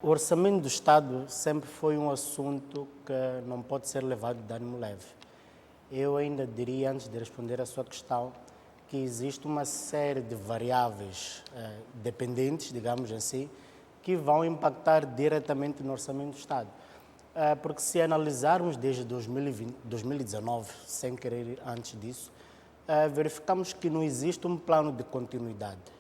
O orçamento do Estado sempre foi um assunto que não pode ser levado de ânimo leve. Eu ainda diria, antes de responder à sua questão, que existe uma série de variáveis dependentes, digamos assim, que vão impactar diretamente no orçamento do Estado. Porque se analisarmos desde 2019, sem querer ir antes disso, verificamos que não existe um plano de continuidade.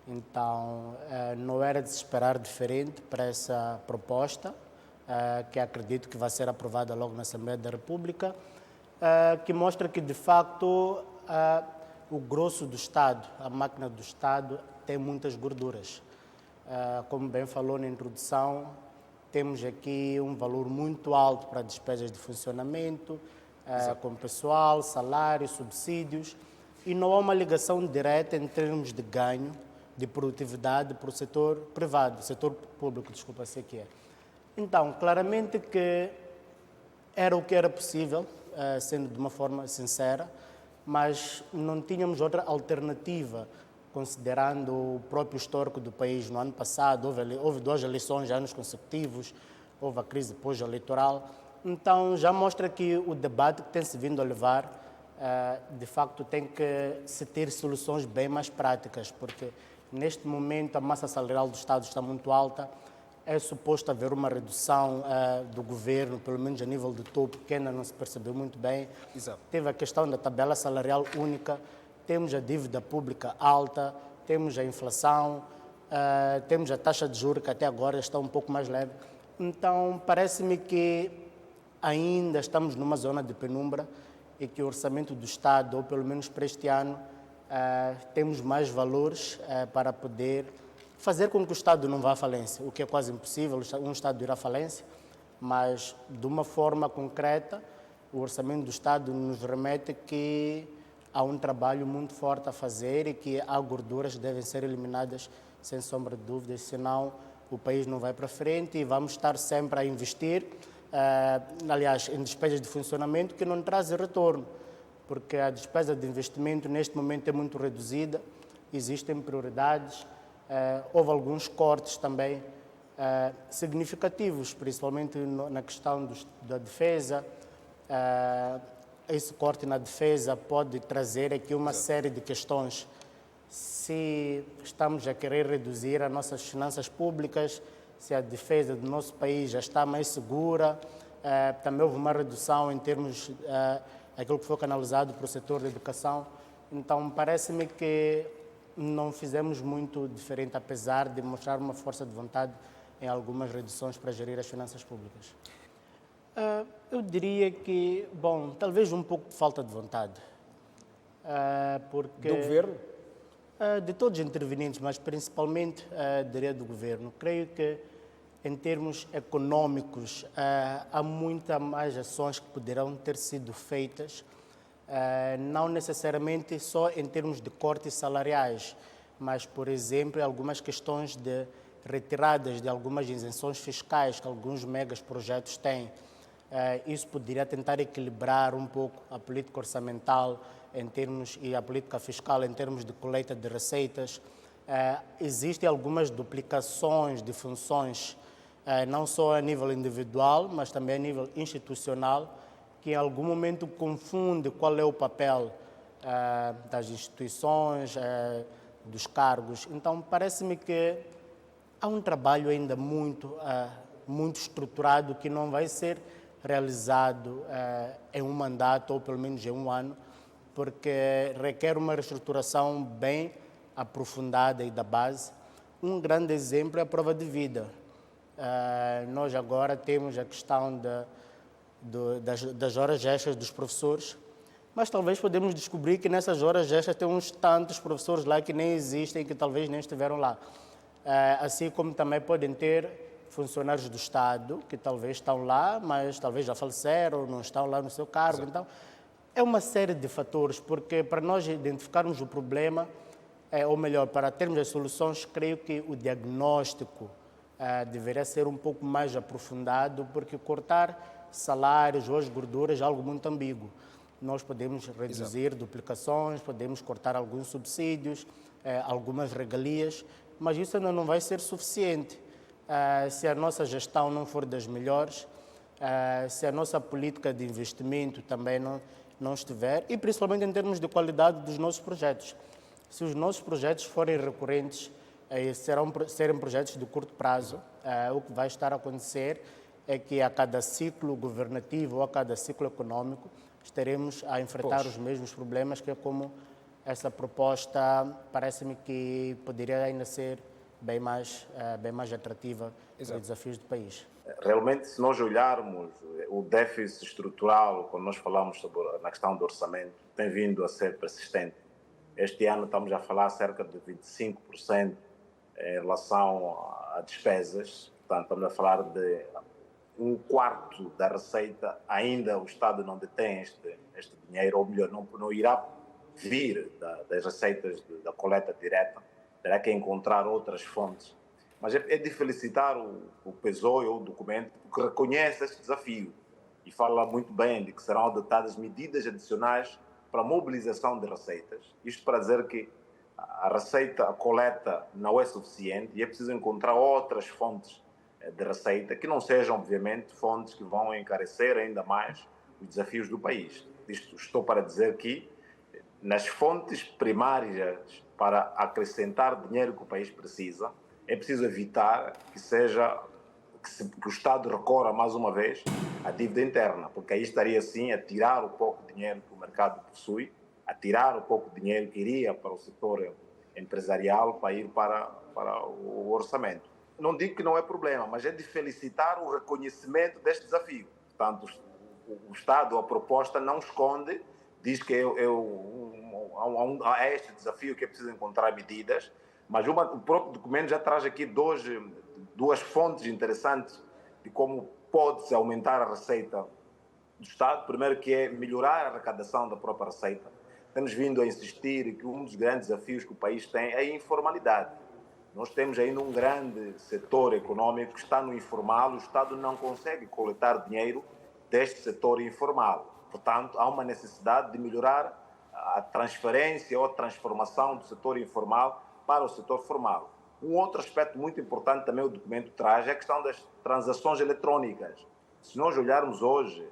Então, não era de se esperar diferente para essa proposta, que acredito que vai ser aprovada logo na Assembleia da República, que mostra que, de facto, o grosso do Estado, a máquina do Estado, tem muitas gorduras. Como bem falou na introdução, temos aqui um valor muito alto para despesas de funcionamento, com pessoal, salários, subsídios, e não há uma ligação direta em termos de ganho, de produtividade para o setor privado, setor público, desculpa, sei que é. Então, claramente que era o que era possível, sendo de uma forma sincera, mas não tínhamos outra alternativa, considerando o próprio histórico do país. No ano passado houve duas eleições, anos consecutivos, houve a crise pós-eleitoral, então já mostra que o debate que tem-se vindo a levar, de facto, tem que se ter soluções bem mais práticas, porque neste momento a massa salarial do Estado está muito alta, é suposto haver uma redução do governo, pelo menos a nível do topo, que ainda não se percebeu muito bem. Exato. Teve a questão da tabela salarial única, temos a dívida pública alta, temos a inflação, temos a taxa de juros que até agora está um pouco mais leve. Então, parece-me que ainda estamos numa zona de penumbra e que o orçamento do Estado, ou pelo menos para este ano, temos mais valores para poder fazer com que o Estado não vá à falência, o que é quase impossível, um Estado ir à falência, mas de uma forma concreta, o orçamento do Estado nos remete que há um trabalho muito forte a fazer e que há gorduras que devem ser eliminadas sem sombra de dúvidas, senão o país não vai para frente e vamos estar sempre a investir, aliás, em despesas de funcionamento que não trazem retorno, porque a despesa de investimento neste momento é muito reduzida, existem prioridades, houve alguns cortes também significativos, principalmente na questão da defesa. Esse corte na defesa pode trazer aqui uma série de questões. Se estamos a querer reduzir as nossas finanças públicas, se a defesa do nosso país já está mais segura, também houve uma redução em termos aquilo que foi canalizado para o setor da educação. Então, parece-me que não fizemos muito diferente, apesar de mostrar uma força de vontade em algumas reduções para gerir as finanças públicas. Eu diria que, bom, talvez um pouco de falta de vontade. Porque Do governo? de todos os intervenientes, mas principalmente diria do governo. Creio que em termos econômicos, há muitas mais ações que poderão ter sido feitas, não necessariamente só em termos de cortes salariais, mas, por exemplo, algumas questões de retiradas de algumas isenções fiscais que alguns megas projetos têm. Isso poderia tentar equilibrar um pouco a política orçamental em termos, e a política fiscal em termos de colheita de receitas. Existem algumas duplicações de funções, não só a nível individual, mas também a nível institucional, que em algum momento confunde qual é o papel das instituições, dos cargos. Então, parece-me que há um trabalho ainda muito estruturado que não vai ser realizado em um mandato, ou pelo menos em um ano, porque requer uma reestruturação bem aprofundada e da base. Um grande exemplo é a prova de vida. Nós agora temos a questão das horas extras dos professores, mas talvez podemos descobrir que nessas horas extras tem uns tantos professores lá que nem existem, que talvez nem estiveram lá. Assim como também podem ter funcionários do Estado que talvez estão lá, mas talvez já faleceram, não estão lá no seu cargo. Exato. Então, é uma série de fatores, porque para nós identificarmos o problema, ou melhor, para termos as soluções, creio que o diagnóstico deveria ser um pouco mais aprofundado, porque cortar salários ou as gorduras é algo muito ambíguo. Nós podemos reduzir duplicações, podemos cortar alguns subsídios, algumas regalias, mas isso ainda não vai ser suficiente, se a nossa gestão não for das melhores, se a nossa política de investimento também não estiver, e principalmente em termos de qualidade dos nossos projetos. Se os nossos projetos forem recorrentes, serem projetos de curto prazo, o que vai estar a acontecer é que a cada ciclo governativo ou a cada ciclo econômico estaremos a enfrentar os mesmos problemas, que é como essa proposta parece-me que poderia ainda ser bem mais atrativa para os desafios do país. Realmente, se nós olharmos o déficit estrutural, quando nós falamos sobre na questão do orçamento, tem vindo a ser persistente. Este ano estamos a falar cerca de 25% em relação a despesas, portanto estamos a falar de um quarto da receita, ainda o Estado não detém este dinheiro, ou melhor, não irá vir das receitas da coleta direta, terá que encontrar outras fontes. Mas é de felicitar o PSOE ou o documento, porque reconhece este desafio e fala muito bem de que serão adotadas medidas adicionais para a mobilização de receitas. Isto para dizer que a receita, a coleta não é suficiente e é preciso encontrar outras fontes de receita que não sejam, obviamente, fontes que vão encarecer ainda mais os desafios do país. Isto estou para dizer que nas fontes primárias para acrescentar dinheiro que o país precisa, é preciso evitar que o Estado recorra mais uma vez à dívida interna, porque aí estaria sim a tirar o pouco dinheiro que o mercado possui, a tirar o pouco dinheiro que iria para o setor empresarial para ir para o orçamento. Não digo que não é problema, mas é de felicitar o reconhecimento deste desafio. Portanto, o Estado, a proposta não esconde, diz que há este desafio que é preciso encontrar medidas, mas o próprio documento já traz aqui duas fontes interessantes de como pode-se aumentar a receita do Estado. Primeiro, que é melhorar a arrecadação da própria receita. Temos vindo a insistir que um dos grandes desafios que o país tem é a informalidade. Nós temos ainda um grande setor econômico que está no informal, o Estado não consegue coletar dinheiro deste setor informal. Portanto, há uma necessidade de melhorar a transferência ou a transformação do setor informal para o setor formal. Um outro aspecto muito importante também o documento traz é a questão das transações eletrônicas. Se nós olharmos hoje,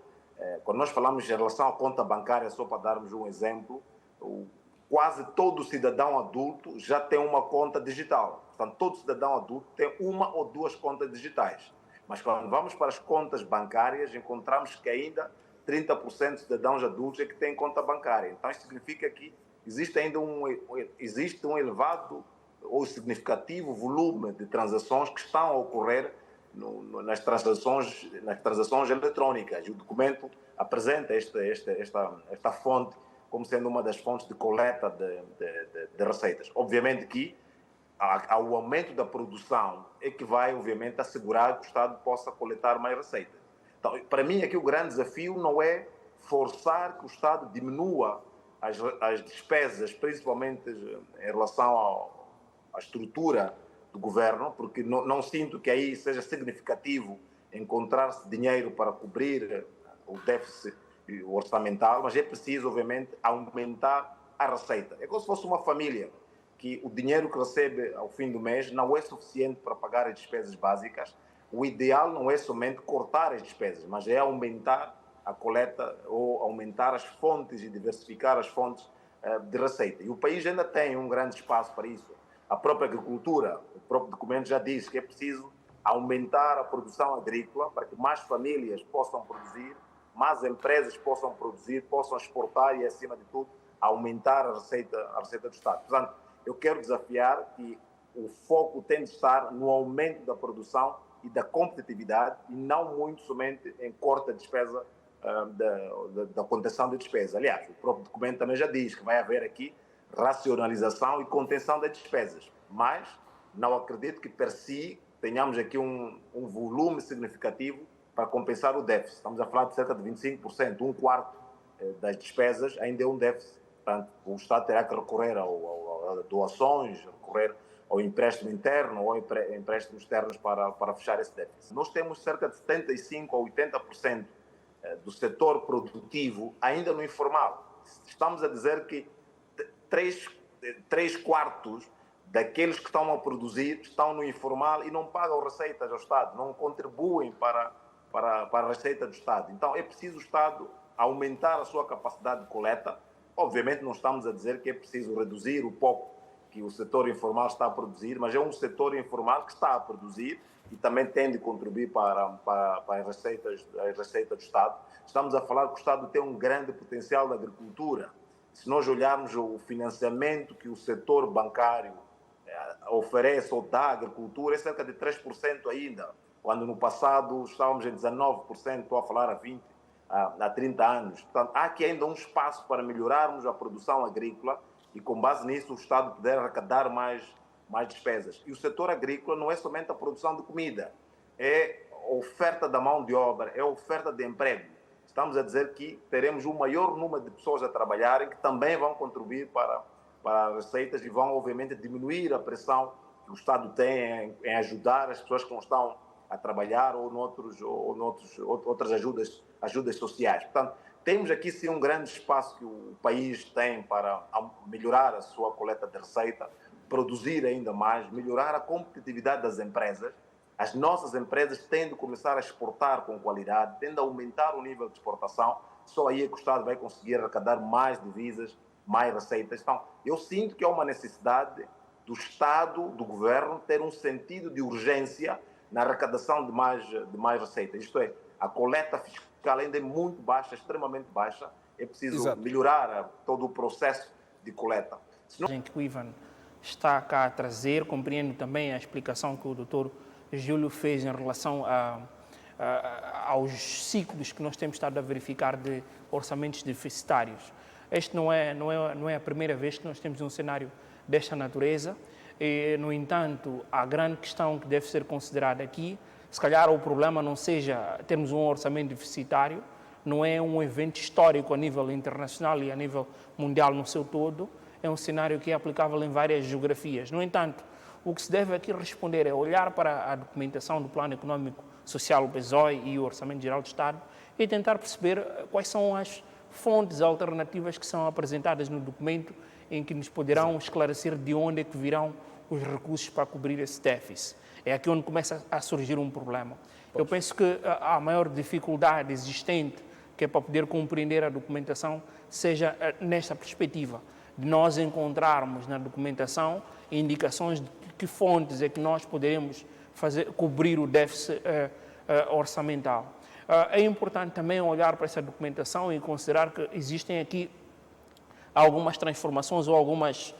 quando nós falamos em relação à conta bancária, só para darmos um exemplo, quase todo cidadão adulto já tem uma conta digital. Portanto, todo cidadão adulto tem uma ou duas contas digitais. Mas quando vamos para as contas bancárias, encontramos que ainda 30% de cidadãos adultos é que têm conta bancária. Então, isso significa que existe ainda um elevado ou significativo volume de transações que estão a ocorrer nas transações eletrónicas. E o documento apresenta esta fonte como sendo uma das fontes de coleta de receitas. Obviamente que o aumento da produção é que vai, obviamente, assegurar que o Estado possa coletar mais receitas. Então, para mim, aqui o grande desafio não é forçar que o Estado diminua as despesas, principalmente em relação à estrutura do governo, porque não sinto que aí seja significativo encontrar-se dinheiro para cobrir o déficit orçamental, mas é preciso, obviamente, aumentar a receita. É como se fosse uma família, que o dinheiro que recebe ao fim do mês não é suficiente para pagar as despesas básicas. O ideal não é somente cortar as despesas, mas é aumentar a coleta ou aumentar as fontes e diversificar as fontes de receita. E o país ainda tem um grande espaço para isso. A própria agricultura, o próprio documento já diz que é preciso aumentar a produção agrícola para que mais famílias possam produzir, mais empresas possam produzir, possam exportar e, acima de tudo, aumentar a receita do Estado. Portanto, eu quero desafiar que o foco tem de estar no aumento da produção e da competitividade e não muito somente em corte da despesa, da contenção de despesa. Aliás, o próprio documento também já diz que vai haver aqui racionalização e contenção das despesas, mas não acredito que per si tenhamos aqui um volume significativo para compensar o déficit. Estamos a falar de cerca de 25%, um quarto das despesas ainda é um déficit. Portanto, o Estado terá que recorrer a doações, recorrer ao empréstimo interno ou empréstimos externos para fechar esse déficit. Nós temos cerca de 75% a 80% do setor produtivo ainda no informal. Estamos a dizer que 3 quartos daqueles que estão a produzir, estão no informal e não pagam receitas ao Estado, não contribuem para a receita do Estado. Então, é preciso o Estado aumentar a sua capacidade de coleta. Obviamente, não estamos a dizer que é preciso reduzir o pouco que o setor informal está a produzir, mas é um setor informal que está a produzir e também tem de contribuir para as receitas do Estado. Estamos a falar que o Estado tem um grande potencial da agricultura. Se nós olharmos o financiamento que o setor bancário oferece ou dá à agricultura, é cerca de 3% ainda, quando no passado estávamos em 19%, estou a falar há 30 anos. Portanto, há aqui ainda um espaço para melhorarmos a produção agrícola e, com base nisso, o Estado poder arrecadar mais despesas. E o setor agrícola não é somente a produção de comida, é a oferta da mão de obra, é a oferta de emprego. Estamos a dizer que teremos um maior número de pessoas a trabalharem que também vão contribuir para as receitas e vão, obviamente, diminuir a pressão que o Estado tem em ajudar as pessoas que não estão a trabalhar ou outras ajudas sociais. Portanto, temos aqui sim um grande espaço que o país tem para melhorar a sua coleta de receita, produzir ainda mais, melhorar a competitividade das empresas. As nossas empresas têm de começar a exportar com qualidade, têm de aumentar o nível de exportação, só aí é que o Estado vai conseguir arrecadar mais divisas, mais receitas. Então, eu sinto que há uma necessidade do Estado, do Governo, ter um sentido de urgência na arrecadação de mais receitas. Isto é, a coleta fiscal ainda é muito baixa, extremamente baixa. É preciso melhorar todo o processo de coleta. Que o Ivan está cá a trazer, compreendo também a explicação que o Dr. Júlio fez em relação aos ciclos que nós temos estado a verificar de orçamentos deficitários. Este não é a primeira vez que nós temos um cenário desta natureza. E, no entanto, a grande questão que deve ser considerada aqui, se calhar o problema não seja termos um orçamento deficitário, não é um evento histórico a nível internacional e a nível mundial no seu todo, é um cenário que é aplicável em várias geografias. No entanto, o que se deve aqui responder é olhar para a documentação do Plano Econômico Social, o PESOE, e o Orçamento Geral do Estado e tentar perceber quais são as fontes alternativas que são apresentadas no documento em que nos poderão esclarecer de onde é que virão os recursos para cobrir esse déficit. É aqui onde começa a surgir um problema. Eu penso que a maior dificuldade existente, que é para poder compreender a documentação, seja nesta perspectiva, de nós encontrarmos na documentação indicações de que fontes é que nós poderemos cobrir o déficit orçamental. É importante também olhar para essa documentação e considerar que existem aqui algumas transformações ou algumas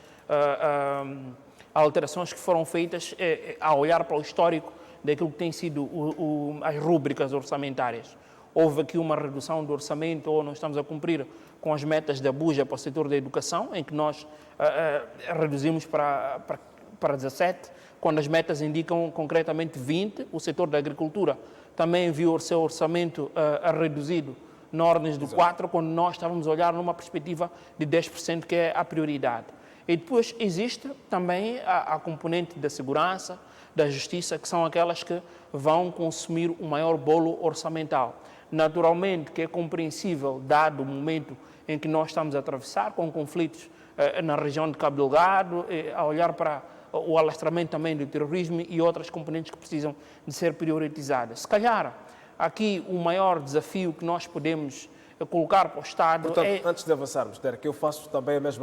alterações que foram feitas a olhar para o histórico daquilo que tem sido as rúbricas orçamentárias. Houve aqui uma redução do orçamento, ou nós estamos a cumprir com as metas da buja para o setor da educação, em que nós reduzimos para 17, quando as metas indicam concretamente 20. O setor da agricultura também viu o seu orçamento reduzido na ordem do 4, quando nós estávamos a olhar numa perspectiva de 10%, que é a prioridade. E depois existe também a componente da segurança, da justiça, que são aquelas que vão consumir o maior bolo orçamental. Naturalmente que é compreensível, dado o momento em que nós estamos a atravessar, com conflitos na região de Cabo Delgado, a olhar para o alastramento também do terrorismo e outras componentes que precisam de ser priorizadas. Se calhar, aqui o maior desafio que nós podemos colocar para o Estado Portanto, antes de avançarmos, Derek, eu faço também a mesma